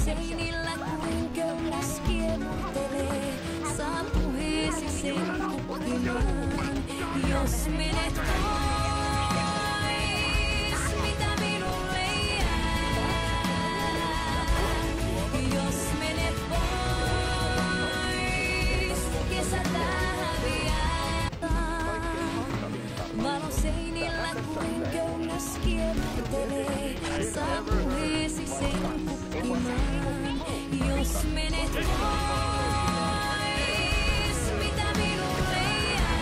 seinillä kuin köyläs kiemurtelee. Saa puheesi sen kukkimaan, jos menet pois, mitä minulle jää. Jos menet pois, kesätä häviää. Valo seinillä kuin köyläs kiemurtelee. Saa puheesi sen kukkimaan, jos menet pois, mitä minulle jää.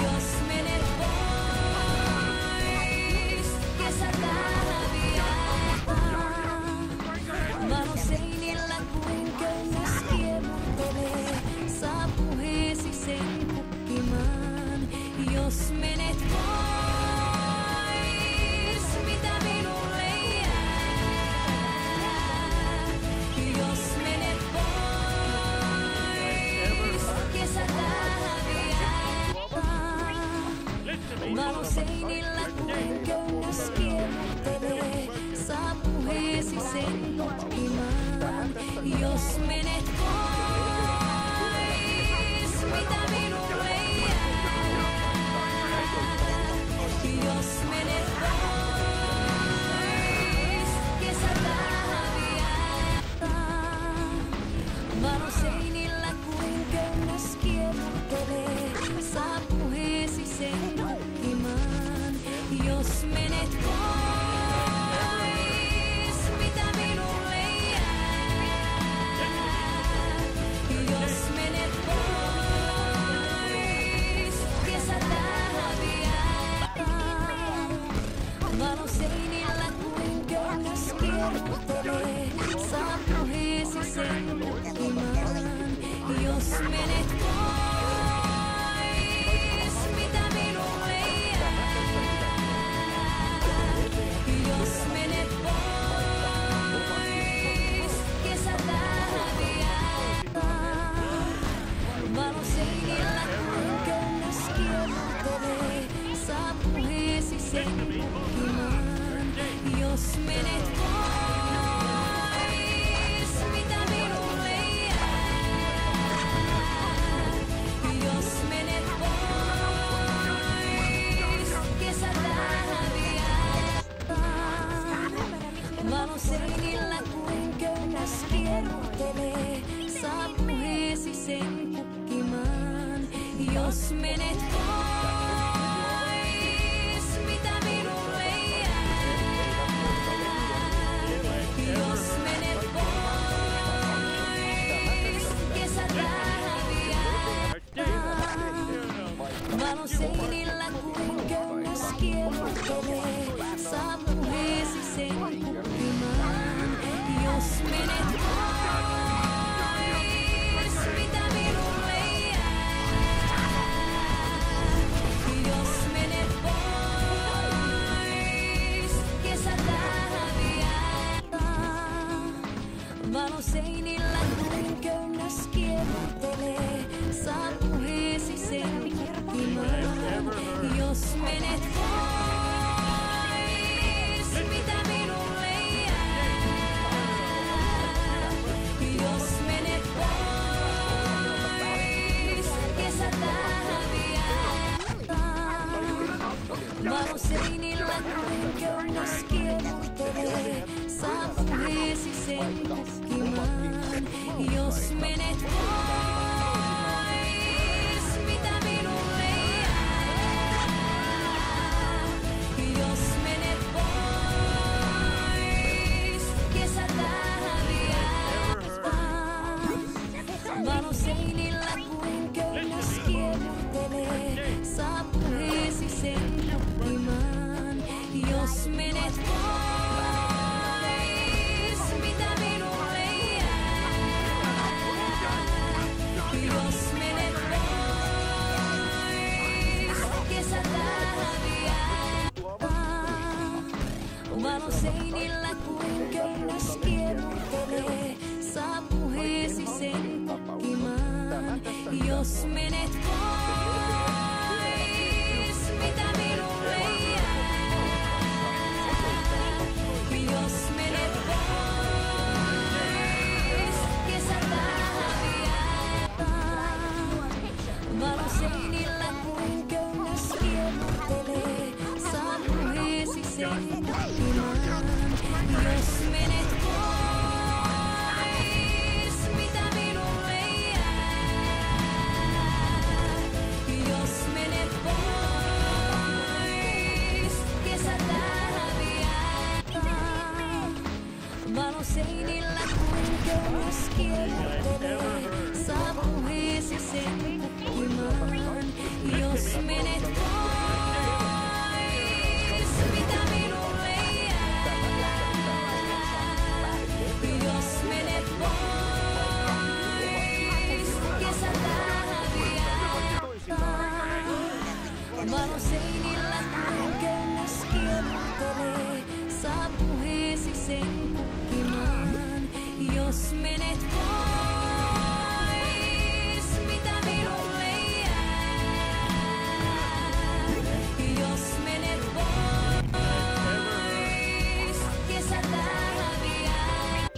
Jos menet pois, kesätä häviää. Valo seinillä kuin köyläs kiemurtelee. Saa puheesi sen kukkimaan, jos menet pois, mitä minulle jää. Jos menet pois, kesätä häviää. Valo seinillä kuin köyläs kiemurtelee. Saa puheesi sen kukkimaan, jos menet pois, mitä minulle jää. Jos menet pois, kesätä häviää. Valo seinillä kuin köyläs kiemurtelee. Saa puheesi sen kukkimaan, jos menet pois, mitä minulle jää. Jos menet pois, kesätä häviää. Valo seinillä kuin köyläs kiemurtelee. Saa puheesi sen kukkimaan, jos menet pois, mitä minulle jää. Jos menet pois, kesätä häviää. Valo seinillä kuin köyläs kiemurtelee. Saa puheesi sen kukkimaan, jos menet pois, mitä minulle jää. Jos menet pois, kesätä häviää. Valo seinillä kuin köyläs kiemurtelee. Saa puheesi sen kukkimaan, jos menet pois, mitä minulle jää. Jos menet pois, kesätä häviää. Valo seinillä kuin köyläs kiemurtelee. Saa puheesi sen kukkimaan, jos menet pois, mitä minulle jää. Jos menet pois, kesätä häviää. Valo seinillä kuin köyläs kiemurtelee. Saa puheesi sen kukkimaan, jos menet pois, mitä minulle jää. Jos menet pois, kesätä häviää. Valo seinillä kuin köyläs kiemurtelee. Saa puheesi sen kukkimaan, jos menet pois, mitä minulle jää. Jos menet pois, kesätä häviää. Valo seinillä kuin köyläs kiemurtelee. Saa puheesi sen kukkimaan, jos menet pois, mitä minulle jää. Jos menet pois, kesätä häviää. Valo seinillä kuin köyläs kiemurtelee. Saa puheesi sen kukkimaan, jos menet pois, mitä minulle jää. Jos menet sen kukkimaan. Jos menet pois, mitä minulle jää? Jos menet pois, kesältä häviää. Valoseinillä kuin köynnös kiertelee, saa puheesi sen kukkimaan. Jos menet pois, mitä minulle jää? Jos menet pois, kesältä häviää. Valoseinillä kuin köynnös kiertelee, saa puheesi sen kukkimaan. Jos menet pois, mitä minulle jää? Jos menet pois, kesältä häviää.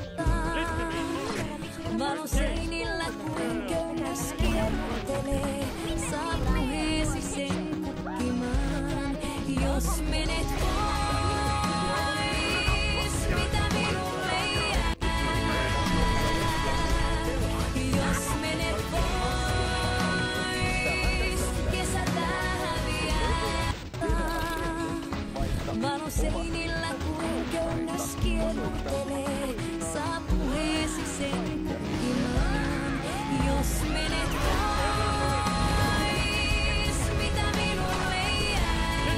Valoseinillä kuin köynnös kiertelee, saa puheesi sen kukkimaan. Jos menet pois, mitä minulle jää? Jos menet pois, kesältä häviää. Valoseinillä kuin köynnös kiertelee, saa puheesi sen kukkimaan. Jos menet pois, mitä minulle jää?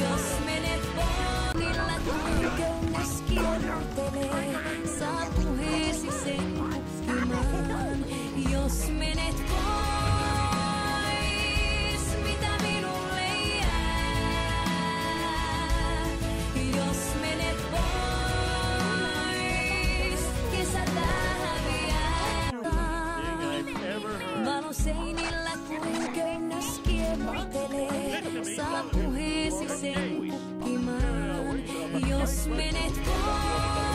Jos menet pois, kuin köynnös kiertelee, saa puheesi sen kukkimaan. Jos menet pois, mitä minulle jää? Jos menet pois, kesältä häviää. Valoseinillä kuin köynnös kiertelee, saa puheesi sen kukkimaan. Jos menet pois.